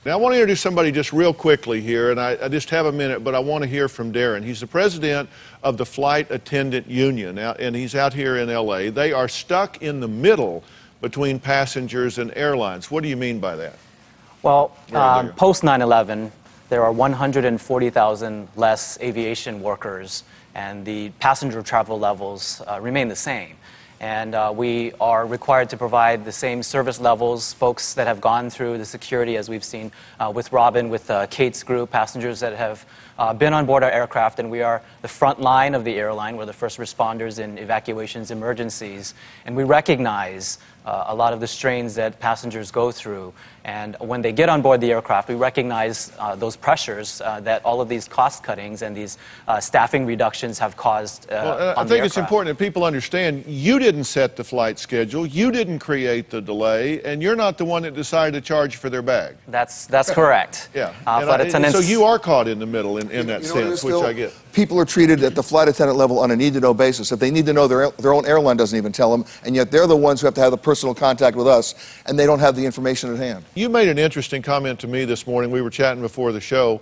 Now, I want to introduce somebody just real quickly here, and I just have a minute, but I want to hear from Darren. He's the president of the Flight Attendant Union, and he's out here in L.A. They are stuck in the middle between passengers and airlines. What do you mean by that? Well, post 9/11, there are 140,000 less aviation workers, and the passenger travel levels remain the same. And we are required to provide the same service levels, folks that have gone through the security, as we've seen with Robin, with Kate's group, passengers that have been on board our aircraft, and we are the front line of the airline. We're the first responders in evacuations, emergencies, and we recognize a lot of the strains that passengers go through. And when they get on board the aircraft, we recognize those pressures that all of these cost cuttings and these staffing reductions have caused well, I think it's important that people understand you didn't set the flight schedule, you didn't create the delay, and you're not the one that decided to charge for their bag. That's correct. Yeah. But so you are caught in the middle in that sense, which I get. People are treated at the flight attendant level on a need-to-know basis. If they need to know, their own airline doesn't even tell them, and yet they're the ones who have to have the personal contact with us, and they don't have the information at hand. You made an interesting comment to me this morning. We were chatting before the show.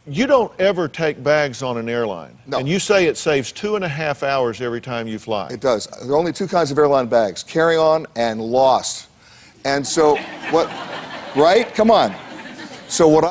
You don't ever take bags on an airline. No. And you say it saves 2.5 hours every time you fly. It does. There are only two kinds of airline bags, carry-on and lost. And so, right? Come on. So what